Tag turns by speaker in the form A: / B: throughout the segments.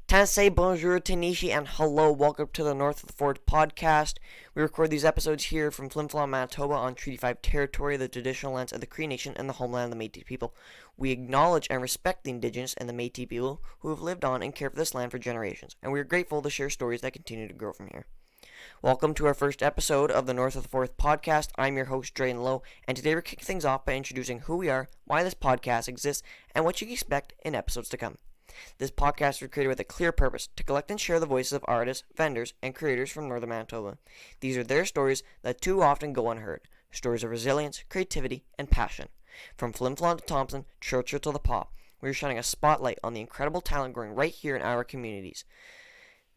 A: Tansei, bonjour, Tanishi, and hello. Welcome to the North of the Fort podcast. We record these episodes here from Flin Flon, Manitoba on Treaty 5 territory, the traditional lands of the Cree Nation and the homeland of the Métis people. We acknowledge and respect the Indigenous and the Métis people who have lived on and cared for this land for generations, and we are grateful to share stories that continue to grow from here. Welcome to our first episode of the North of the Fourth podcast. I'm your host, Drayden Lowe, and today we're kicking things off by introducing who we are, why this podcast exists, and what you can expect in episodes to come. This podcast was created with a clear purpose to collect and share the voices of artists, vendors, and creators from Northern Manitoba. These are their stories that too often go unheard. Stories of resilience, creativity, and passion. From Flin Flon to Thompson, Churchill to the Pop, we are shining a spotlight on the incredible talent growing right here in our communities.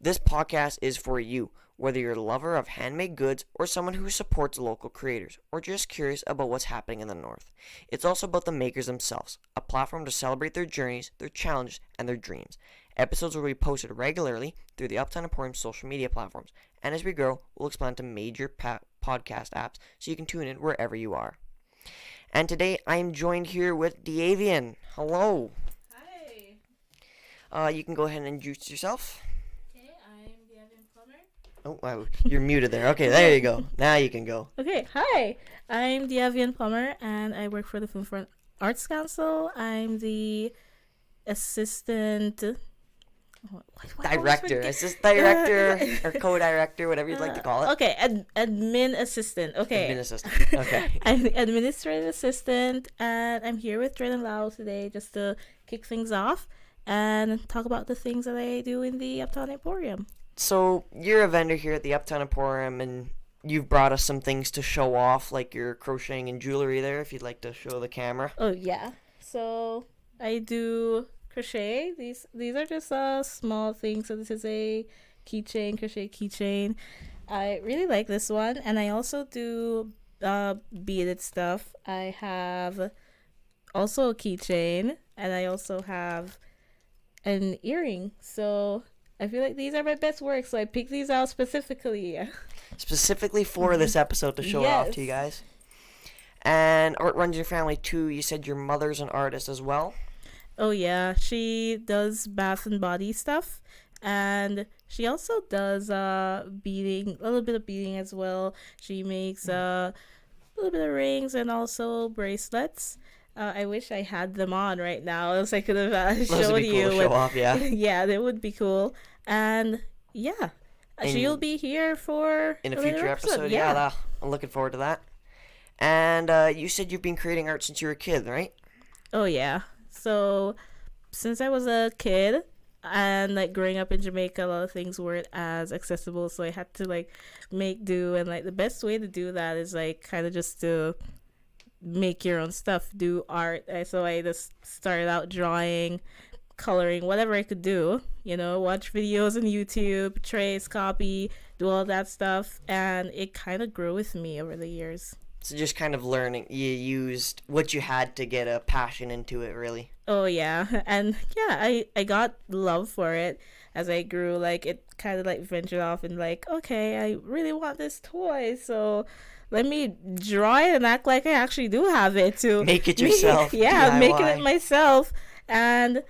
A: This podcast is for you, whether you're a lover of handmade goods or someone who supports local creators, or just curious about what's happening in the North. It's also about the makers themselves, a platform to celebrate their journeys, their challenges, and their dreams. Episodes will be posted regularly through the Uptown Emporium social media platforms, and as we grow, we'll expand to major podcast apps so you can tune in wherever you are. And today, I am joined here with DeAvian. Hello.
B: Hi.
A: You can go ahead and introduce yourself.
B: Oh,
A: wow, you're muted there. Okay, there you go. Now you can go.
B: Okay, hi. I'm DeAvian Plummer, and I work for the Flin Flon Arts Council. I'm the assistant...
A: Director. Assistant director or co-director, whatever you'd like to call it.
B: Okay, admin assistant. Okay.
A: Admin assistant. Okay.
B: I'm the administrative assistant, and I'm here with Drayden Lowe today just to kick things off and talk about the things that I do in the Uptown Emporium.
A: So, you're a vendor here at the Uptown Emporium, and you've brought us some things to show off, like your crocheting and jewelry there, if you'd like to show the camera.
B: Oh, yeah. So, I do crochet. These are just small things. So, this is a keychain, crochet keychain. I really like this one. And I also do beaded stuff. I have also a keychain, and I also have an earring. So... I feel like these are my best work, so I picked these out specifically.
A: Specifically for this episode to show it off to you guys. And art runs your family too. You said your mother's an artist as well?
B: Oh yeah, she does bath and body stuff. And she also does beading, a little bit of beading as well. She makes a little bit of rings and also bracelets. I wish I had them on right now, else I could have showed
A: would be
B: you.
A: Cool to show off, yeah.
B: Yeah, that would be cool. And yeah, she'll be here for
A: in a future episode. Yeah, I'm looking forward to that. And you said you've been creating art since you were a kid, right?
B: Oh yeah. So since I was a kid, and like growing up in Jamaica, a lot of things weren't as accessible, so I had to like make do. And like the best way to do that is like kind of just to make your own stuff, do art. So I just started out drawing, coloring, whatever I could do, watch videos on YouTube, trace, copy, do all that stuff, and it kind of grew with me over the years.
A: So just kind of learning, you used what you had to get a passion into it, really.
B: Oh yeah, and yeah, I got love for it as I grew. Like it kind of like ventured off and like, okay, I really want this toy, so let me draw it and act like I actually do have it to
A: make it yourself.
B: Yeah,
A: DIY.
B: making it myself. And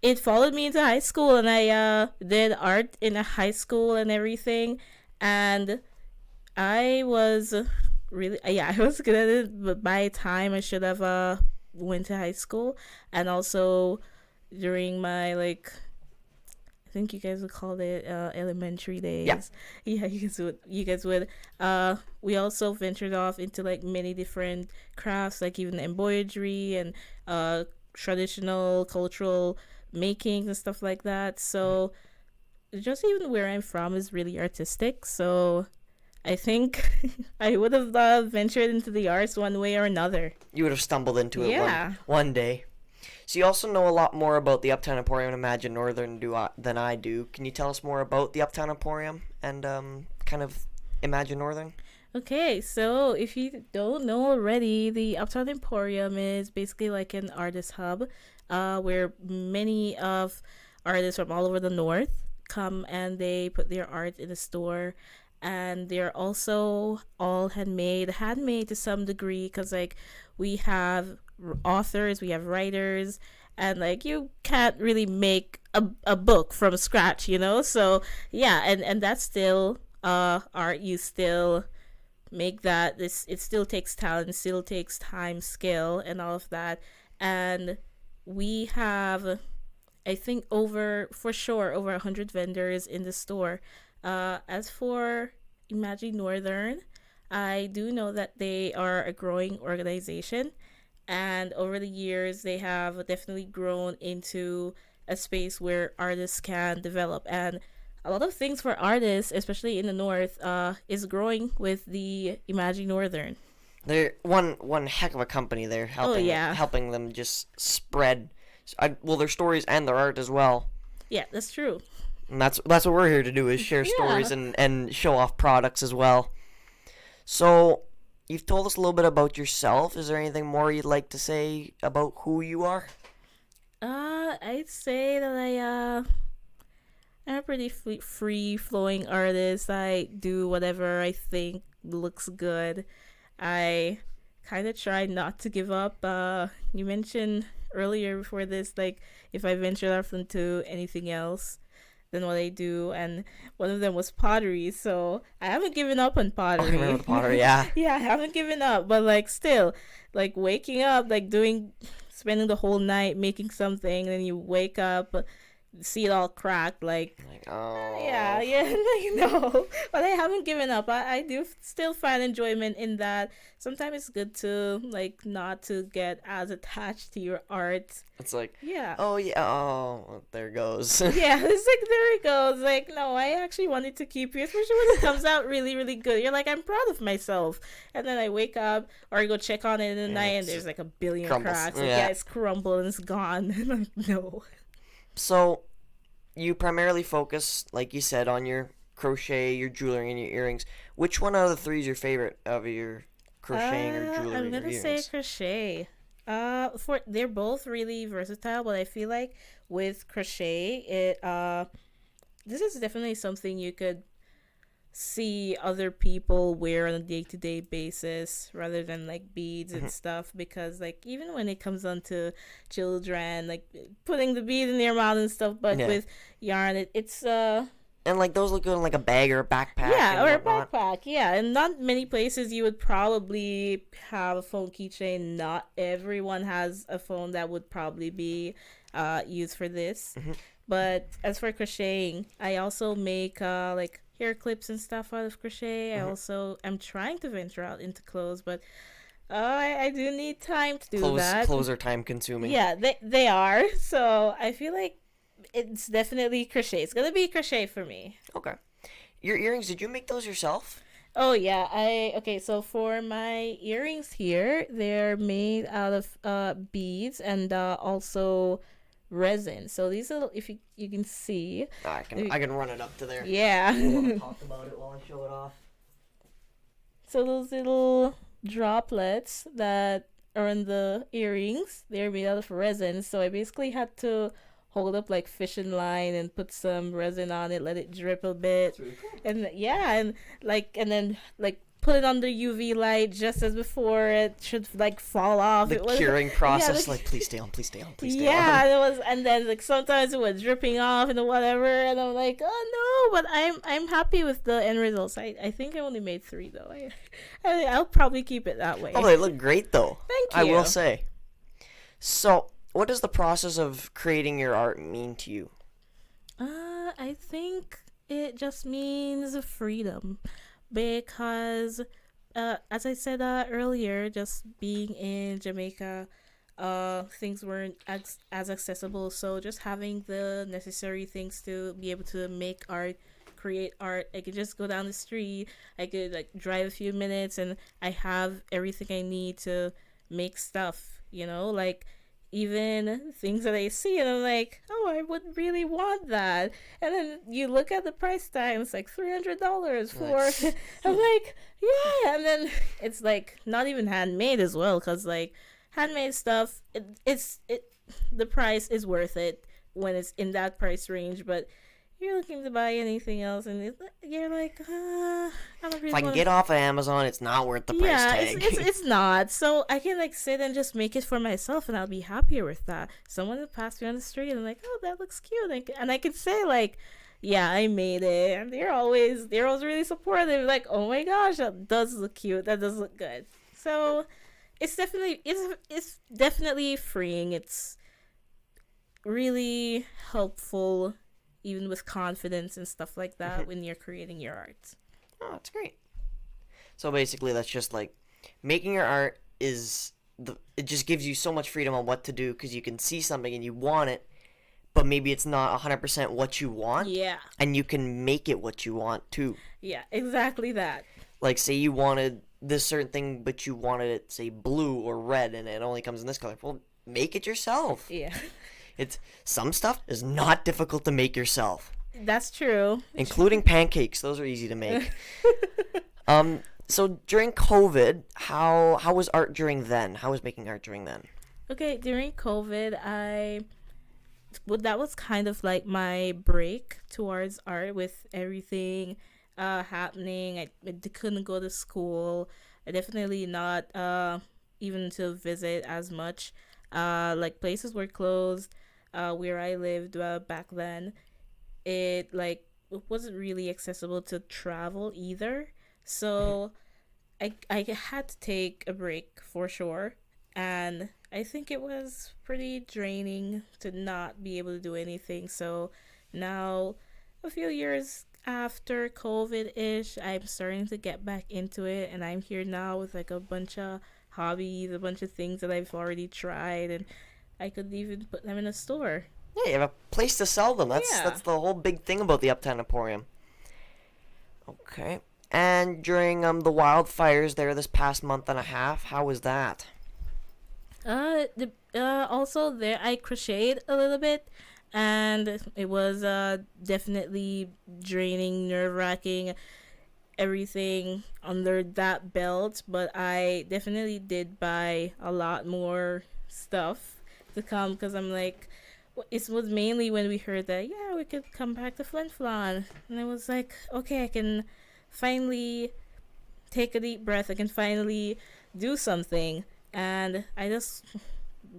B: it followed me into high school, and I did art in a high school and everything. And I was really, I was good at it, but by the time I should have went to high school. And also during my I think you guys would call it elementary days. Yeah, you guys would. We also ventured off into like many different crafts, like even embroidery and traditional cultural makings and stuff like that. So just even where I'm from is really artistic. So I think I would have ventured into the arts one way or another.
A: You would have stumbled into it one day. So you also know a lot more about the Uptown Emporium and Imagine Northern than I do. Can you tell us more about the Uptown Emporium and kind of Imagine Northern?
B: Okay, so if you don't know already, the Uptown Emporium is basically like an artist hub where many of artists from all over the North come and they put their art in a store. And they're also all handmade to some degree, because like we have authors, we have writers, and like you can't really make a book from scratch, you know. So yeah, and that's still art. You still make that. This it still takes talent, still takes time, skill, and all of that. And we have, I think, over 100 vendors in the store. As for Imagine Northern, I do know that they are a growing organization, and over the years, they have definitely grown into a space where artists can develop. And a lot of things for artists, especially in the north, is growing with the Imagine Northern.
A: They're one heck of a company. They're helping helping them just spread, their stories and their art as well.
B: Yeah, that's true.
A: And that's what we're here to do, is share stories and show off products as well. So, you've told us a little bit about yourself. Is there anything more you'd like to say about who you are?
B: I'd say that I'm a pretty free flowing artist. I do whatever I think looks good. I kind of try not to give up. You mentioned earlier before this, like, if I venture off into anything else than what I do, and one of them was pottery. So I haven't given up on pottery.
A: I remember the pottery, yeah.
B: Yeah, I haven't given up, but like still, like waking up, like spending the whole night making something, and then you wake up, see it all cracked, like
A: oh
B: yeah, like no, but I haven't given up. I do still find enjoyment in that. Sometimes it's good to like not to get as attached to your art.
A: It's like,
B: yeah,
A: there it goes.
B: Yeah, it's like, there it goes. Like, no, I actually wanted to keep you, especially when it comes out really, really good. You're like, I'm proud of myself. And then I wake up or I go check on it in the night, and there's like a billion cracks. Like, yeah, it's crumbled and it's gone. And I'm like, no.
A: So, you primarily focus, like you said, on your crochet, your jewelry, and your earrings. Which one out of the three is your favorite of your crocheting or jewelry?
B: I'm gonna say crochet. They're both really versatile, but I feel like with crochet, this is definitely something you could see other people wear on a day-to-day basis rather than like beads and stuff, because like even when it comes on to children, like putting the bead in their mouth and stuff, but with yarn, it's
A: and like those look good in like a bag or a backpack.
B: Yeah, or a backpack. Yeah, and not many places you would probably have a phone keychain. Not everyone has a phone that would probably be used for this. But as for crocheting, I also make like hair clips and stuff out of crochet. I'm trying to venture out into clothes, but I do need time to do that.
A: Clothes are time consuming.
B: Yeah, they are. So I feel like it's definitely crochet. It's gonna be crochet for me.
A: Okay. Your earrings, did you make those yourself?
B: Oh yeah, so for my earrings here, they're made out of beads and also resin. So these are, if you can see,
A: I can run it up to there.
B: Yeah.
A: I want to talk about it while I show it off.
B: So those little droplets that are in the earrings, they're made out of resin. So I basically had to hold up like fishing line and put some resin on it, let it drip a bit. Really cool. And then put it under UV light just as before it should like fall off.
A: The curing process, like please stay on, please stay on, please stay on.
B: Yeah, and then like sometimes it was dripping off and whatever, and I'm like, oh no, but I'm happy with the end results. I think I only made 3 though. I'll probably keep it that way.
A: Oh, they look great though.
B: Thank you.
A: I will say. So, what does the process of creating your art mean to you?
B: I think it just means freedom, because as I said earlier, just being in Jamaica, things weren't as accessible, so just having the necessary things to be able to make art, create art, I could just go down the street, I could like drive a few minutes, and I have everything I need to make stuff, you know, like even things that I see and I'm like, oh, I would really want that, and then you look at the price tag and it's like $300 for I'm like, yeah, and then it's like not even handmade as well, because like handmade stuff, the price is worth it when it's in that price range, but you're looking to buy anything else, and you're like, I don't really
A: If I can
B: wanna...
A: get off of Amazon, it's not worth the price tag.
B: It's not. So I can like sit and just make it for myself, and I'll be happier with that. Someone will pass me on the street, and I'm like, oh, that looks cute, and I can say like, yeah, I made it, and they're always really supportive. Like, oh my gosh, that does look cute. That does look good. So it's definitely freeing. It's really helpful, even with confidence and stuff like that, when you're creating your art.
A: Oh, that's great. So basically, that's just like making your art it just gives you so much freedom on what to do, because you can see something and you want it, but maybe it's not 100% what you want.
B: Yeah.
A: And you can make it what you want too.
B: Yeah, exactly that.
A: Like, say you wanted this certain thing, but you wanted it, say, blue or red, and it only comes in this color. Well, make it yourself.
B: Yeah.
A: Some stuff is not difficult to make yourself.
B: That's true.
A: Including pancakes. Those are easy to make. So during COVID, how was art during then? How was making art during then?
B: Okay, during COVID, that was kind of like my break towards art, with everything happening. I couldn't go to school. I definitely not even to visit as much. Like, places were closed. Where I lived back then, it wasn't really accessible to travel either. So I had to take a break for sure, and I think it was pretty draining to not be able to do anything. So now, a few years after COVID-ish, I'm starting to get back into it, and I'm here now with like a bunch of hobbies, a bunch of things that I've already tried, and I could even put them in a store.
A: Yeah, you have a place to sell them. That's the whole big thing about the Uptown Emporium. Okay. And during the wildfires there this past month and a half, how was that?
B: Also there I crocheted a little bit, and it was definitely draining, nerve-wracking, everything under that belt, but I definitely did buy a lot more stuff to come, because I'm like, it was mainly when we heard that, yeah, we could come back to Flin Flon, and I was like, okay, I can finally take a deep breath. I can finally do something. And I just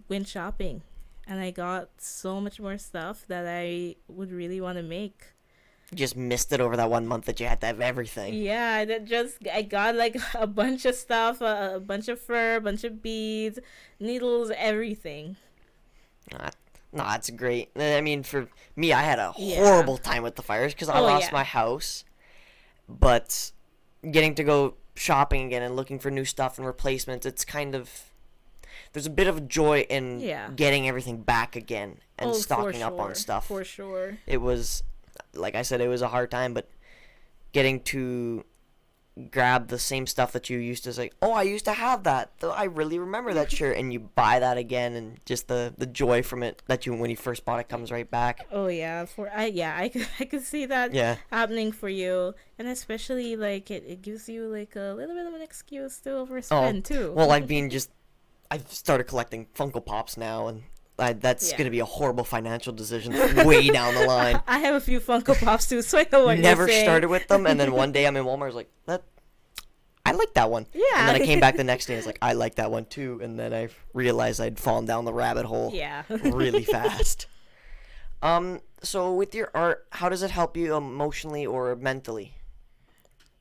B: went shopping, and I got so much more stuff that I would really want to make.
A: You just missed it over that 1 month that you had to have everything.
B: Yeah, I got like a bunch of stuff, a bunch of fur, a bunch of beads, needles, everything.
A: No, that's great. I mean, for me, I had a horrible time with the fires because I lost my house. But getting to go shopping again and looking for new stuff and replacements, it's kind of... There's a bit of joy in getting everything back again and stocking up on stuff.
B: For sure.
A: It was, like I said, it was a hard time, but getting to grab the same stuff that you used to say, oh, I used to have that. I really remember that shirt, and you buy that again, and just the joy from it that when you first bought it comes right back.
B: Oh yeah, I could see that happening for you, and especially like it gives you like a little bit of an excuse to overspend too.
A: Well, I've started collecting Funko Pops now, and that's going to be a horrible financial decision way down the line.
B: I have a few Funko Pops too, so I know what
A: Never
B: you're saying.
A: started with them, and then one day I'm in Walmart, I was like, I like that one.
B: Yeah.
A: And then I came back the next day, I was like, I like that one too, and then I realized I'd fallen down the rabbit hole really fast. So with your art, how does it help you emotionally or mentally?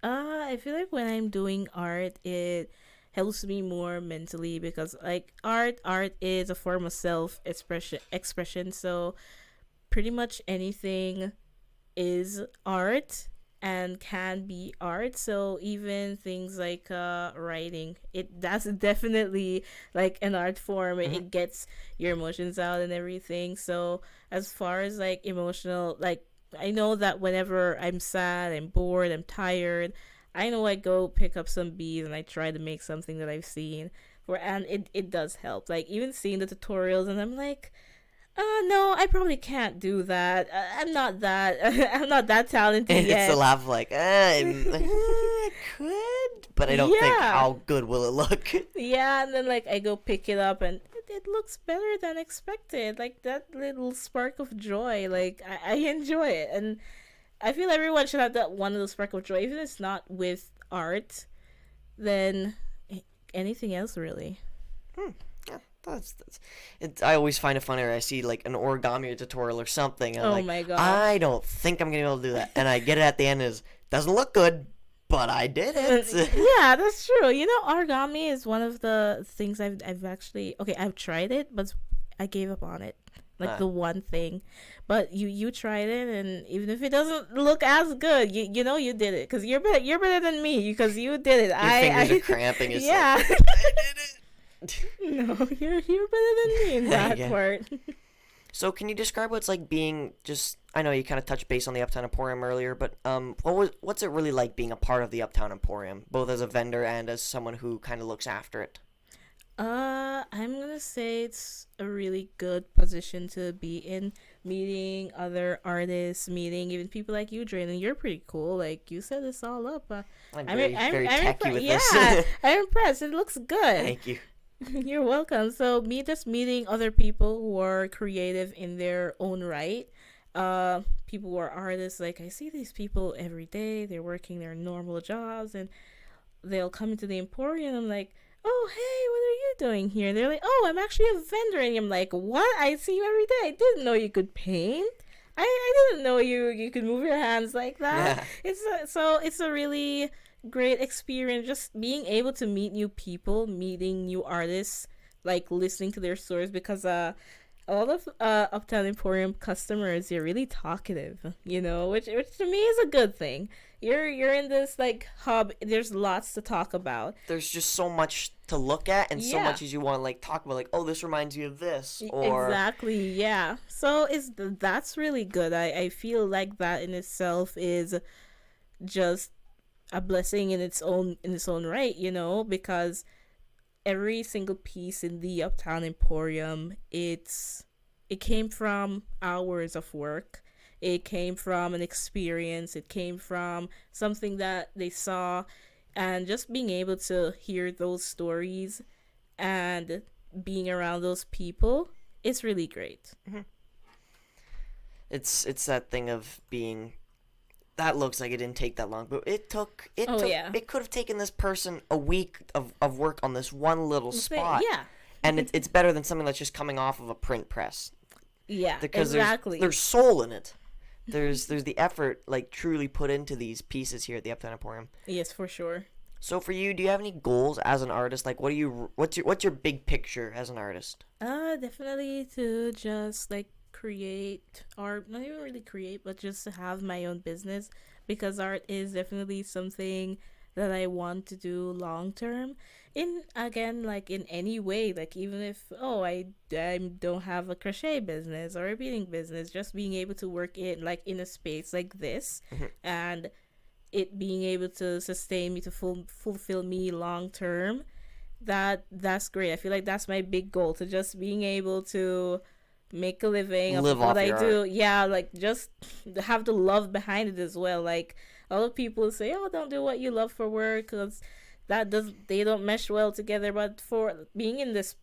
B: I feel like when I'm doing art, it helps me more mentally, because like art is a form of self expression, so pretty much anything is art and can be art. So even things like writing, that's definitely like an art form. It gets your emotions out and everything. So as far as like emotional, like I know that whenever I'm sad, I'm bored, I'm tired, I know I go pick up some beads and I try to make something that I've seen, and it does help. Like even seeing the tutorials, and I'm like, no, I probably can't do that. I'm not that talented yet.
A: It's a laugh like, I could, but I don't think how good will it look.
B: Yeah, and then like I go pick it up, and it looks better than expected. Like that little spark of joy. Like I enjoy it, and I feel everyone should have that one little spark of joy, even if it's not with art, then anything else really.
A: Yeah, that's it. I always find it funny when I see like an origami tutorial or something. And I'm like,
B: my god!
A: I don't think I'm gonna be able to do that, and I get it at the end is doesn't look good, but I did it.
B: Yeah, that's true. You know, origami is one of the things I've actually I've tried it, but I gave up on it. Like the one thing, but you tried it, and even if it doesn't look as good, you know you did it because you're better than me because you did it.
A: Your fingers are cramping. It's
B: yeah,
A: like, I did it.
B: No, you're better than me in that
A: Yeah.
B: part.
A: So can you describe what it's like being just? I know you kind of touched base on the Uptown Emporium earlier, but what's it really like being a part of the Uptown Emporium, both as a vendor and as someone who kind of looks after it?
B: I'm gonna say it's a really good position to be in, meeting other artists, meeting even people like you, Drayden. You're pretty cool. Like you set this all up.
A: I'm very techy with this.
B: Yeah, I'm impressed. It looks good.
A: Thank you.
B: You're welcome. So meeting other people who are creative in their own right. People who are artists. Like I see these people every day. They're working their normal jobs and they'll come into the Emporium. I'm like, oh, hey, what are you doing here? They're like, oh, I'm actually a vendor. And I'm like, what? I see you every day. I didn't know you could paint. I didn't know you could move your hands like that. Yeah. It's a really great experience just being able to meet new people, meeting new artists, like listening to their stories because a lot of Uptown Emporium customers, you're really talkative, you know, which to me is a good thing. You're in this like hub. There's lots to talk about.
A: There's just so much to look at and so much as you want to like talk about. Like, oh, this reminds you of this, or
B: exactly, yeah. So that's really good. I feel like that in itself is just a blessing in its own right, you know, because every single piece in the Uptown Emporium, it came from hours of work. It came from an experience. It came from something that they saw, and just being able to hear those stories and being around those people, it's really great.
A: Mm-hmm. It's that thing of being. That looks like it didn't take that long, but it could have taken this person a week of work on this one little spot.
B: Yeah.
A: And it's better than something that's just coming off of a print press.
B: Yeah,
A: because
B: exactly.
A: There's soul in it. There's the effort like truly put into these pieces here at the Uptown Emporium.
B: Yes, for sure.
A: So for you, do you have any goals as an artist? Like what's your big picture as an artist?
B: Definitely to just like create, or not even really create, but just to have my own business, because art is definitely something that I want to do long term. In again, like in any way, like even if I don't have a crochet business or a beading business, just being able to work in like in a space like this, and it being able to sustain me to fulfill me long term, that's great. I feel like that's my big goal, to just being able to make a living of what I do. Art. Yeah, like just have the love behind it as well. Like a lot of people say, oh, don't do what you love for work because they don't mesh well together. But for being in this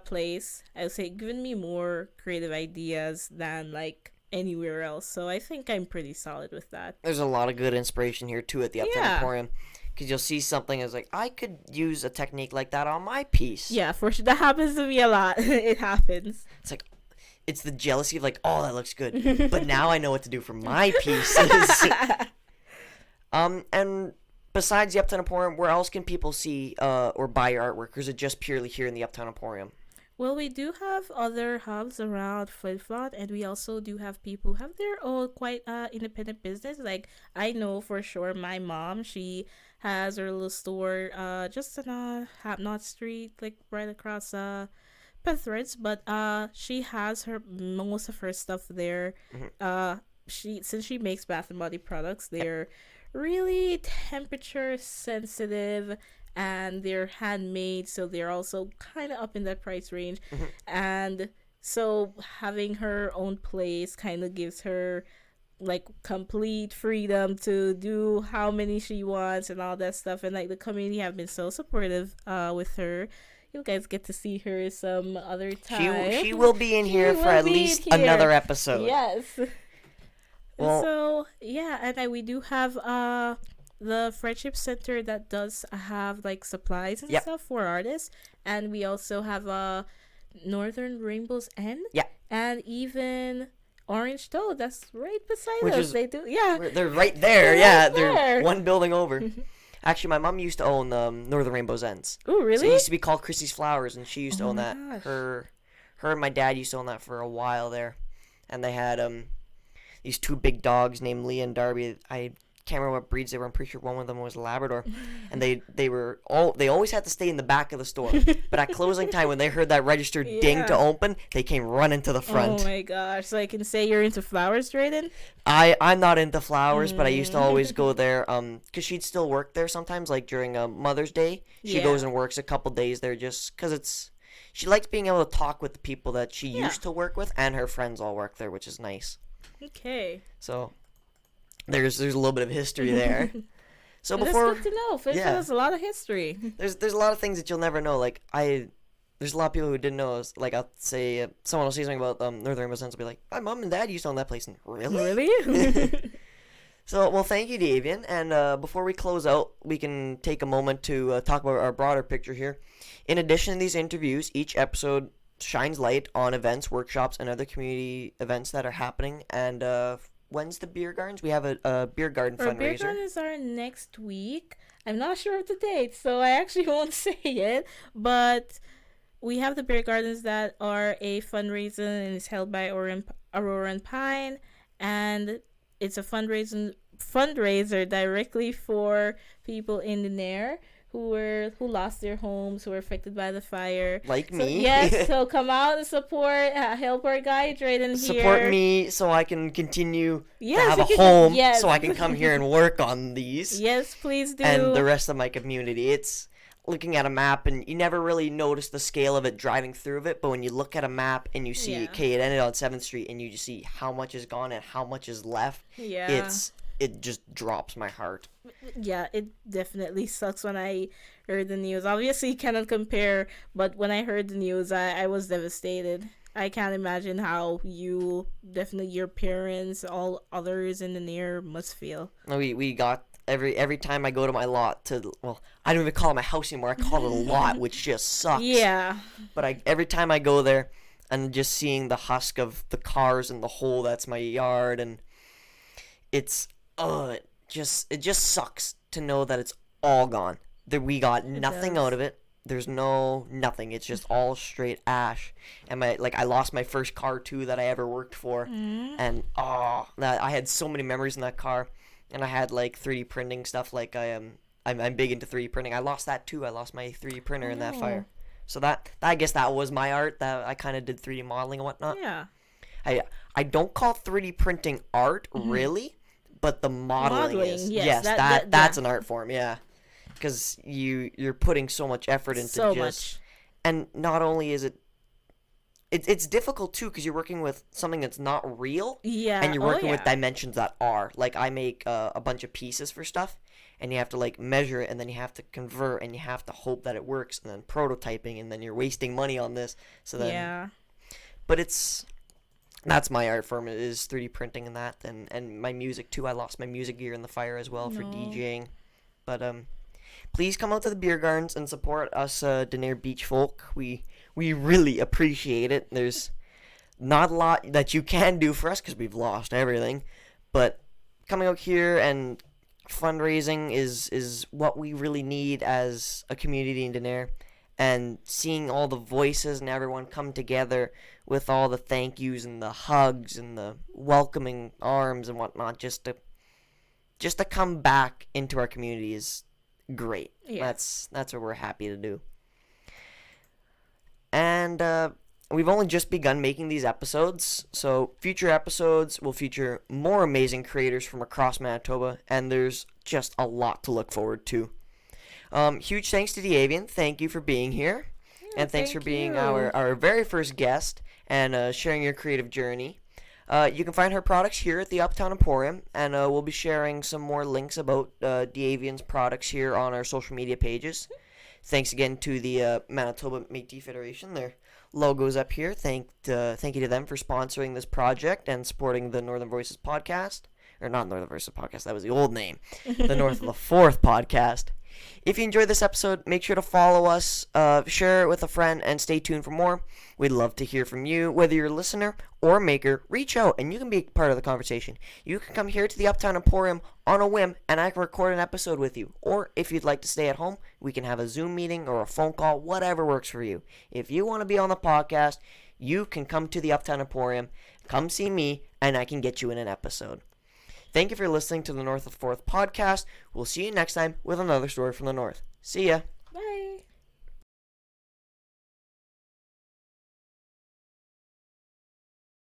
B: place, I would say giving me more creative ideas than like anywhere else. So I think I'm pretty solid with that.
A: There's a lot of good inspiration here too at the Uptown Emporium. Because you'll see something as like, I could use a technique like that on my piece.
B: Yeah, for sure. That happens to me a lot. It happens.
A: It's like, it's the jealousy of like, oh, that looks good. But now I know what to do for my pieces. And besides the Uptown Emporium, where else can people see or buy your artwork? Or is it just purely here in the Uptown Emporium?
B: Well, we do have other hubs around Flin Flon, and we also do have people who have their own quite independent business. Like, I know for sure my mom, she has her little store just on Hapnot Street, like right across Pethridge, but she has most of her stuff there. Since she makes Bath and Body products, they're really temperature sensitive and they're handmade, so they're also kind of up in that price range. And so having her own place kind of gives her like complete freedom to do how many she wants and all that stuff. And like the community have been so supportive with her. you guys get to see her some other time.
A: She will be in here for at least another episode.
B: Yes.
A: Well,
B: so yeah, and then we do have the Friendship Center that does have like supplies and stuff for artists, and we also have Northern Rainbow's End.
A: Yeah.
B: And even Orange Toad, that's right beside
A: Which
B: us.
A: is,
B: they do, yeah.
A: They're right there, yeah.
B: There.
A: They're one building over. Actually, my mom used to own Northern Rainbow's Ends.
B: Oh, really?
A: So it used to be called Chrissy's Flowers, and she used to own that.
B: Gosh.
A: Her and my dad used to own that for a while there, and they had these two big dogs named Leah and Darby. I can't remember what breeds they were. I'm pretty sure one of them was a Labrador, and they always had to stay in the back of the store. But at closing time, when they heard that register ding to open, they came running to the front.
B: Oh my gosh! So I can say you're into flowers, Drayden?
A: I'm not into flowers, but I used to always go there because she'd still work there sometimes, like during Mother's Day. She goes and works a couple days there just because she likes being able to talk with the people that she used to work with, and her friends all work there, which is nice.
B: Okay.
A: So there's a little bit of history there. So before,
B: that's good to know. Flin Flon has a lot of history.
A: There's a lot of things that you'll never know. Like there's a lot of people who didn't know. Like I'll say someone will say something about Northern Rainbow Sense will be like, my mom and dad used to own that place, and really. So well, thank you, DeAvian. And before we close out, we can take a moment to talk about our broader picture here. In addition to these interviews, each episode shines light on events, workshops, and other community events that are happening. And when's the beer gardens? We have a beer garden fundraiser.
B: Beer gardens are next week. I'm not sure of the date, so I actually won't say it. But we have the beer gardens that are a fundraiser, and it's held by Aurora and Pine, and it's a fundraiser directly for people in the Nair who lost their homes, who were affected by the fire.
A: Like me.
B: Yes, so come out and support, help our guy Drayden here.
A: Support me so I can continue to have a home, so I can come here and work on these.
B: Yes, please do.
A: And the rest of my community. It's looking at a map, and you never really notice the scale of it driving through it, but when you look at a map and you see, okay, it ended on 7th Street, and you just see how much is gone and how much is left, it just drops my heart.
B: Yeah, it definitely sucks when I heard the news. Obviously, cannot compare, but when I heard the news, I was devastated. I can't imagine how your parents, all others in the near must feel.
A: We got every time I go to my lot I don't even call it my house anymore. I call it a lot, which just sucks.
B: Yeah.
A: But every time I go there, and just seeing the husk of the cars and the hole that's my yard, and it just sucks to know that it's all gone. That we got nothing out of it. There's nothing. It's just all straight ash. And I lost my first car too that I ever worked for. And I had so many memories in that car. And I had 3D printing stuff. I'm big into 3D printing. I lost that too. I lost my 3D printer in that fire. So I guess that was my art. That I kind of did 3D modeling and whatnot.
B: Yeah.
A: I don't call 3D printing art really, but the modeling is.
B: Yes,
A: that's an art form. Yeah. Because you're putting so much effort into much. And not only is it's difficult too because you're working with something that's not real, and you're working with dimensions that are. Like I make a bunch of pieces for stuff, and you have to measure it, and then you have to convert, and you have to hope that it works, and then prototyping, and then you're wasting money on this. So then, but that's my art form is 3D printing and that, and my music too. I lost my music gear in the fire as well for DJing, but please come out to the beer gardens and support us, Denair Beach folk. We really appreciate it. There's not a lot that you can do for us because we've lost everything, but coming out here and fundraising is what we really need as a community in Denair, and seeing all the voices and everyone come together with all the thank yous and the hugs and the welcoming arms and whatnot, just to come back into our community is great. That's what we're happy to do. And we've only just begun making these episodes, so future episodes will feature more amazing creators from across Manitoba, and there's just a lot to look forward to. Huge thanks to DeAvian. Thank you for being here, and thanks for being our very first guest and sharing your creative journey. You can find her products here at the Uptown Emporium, and we'll be sharing some more links about DeAvian's products here on our social media pages. Thanks again to the Manitoba Métis Federation. Their logo's up here. Thank you to them for sponsoring this project and supporting the Northern Voices podcast. Or not Northern Voices podcast, that was the old name. The North of the Fourth podcast. If you enjoyed this episode, make sure to follow us, share it with a friend, and stay tuned for more. We'd love to hear from you. Whether you're a listener or a maker, reach out and you can be part of the conversation. You can come here to the Uptown Emporium on a whim and I can record an episode with you. Or if you'd like to stay at home, we can have a Zoom meeting or a phone call, whatever works for you. If you want to be on the podcast, you can come to the Uptown Emporium, come see me, and I can get you in an episode. Thank you for listening to the North of the Fourth podcast. We'll see you next time with another story from the North. See ya.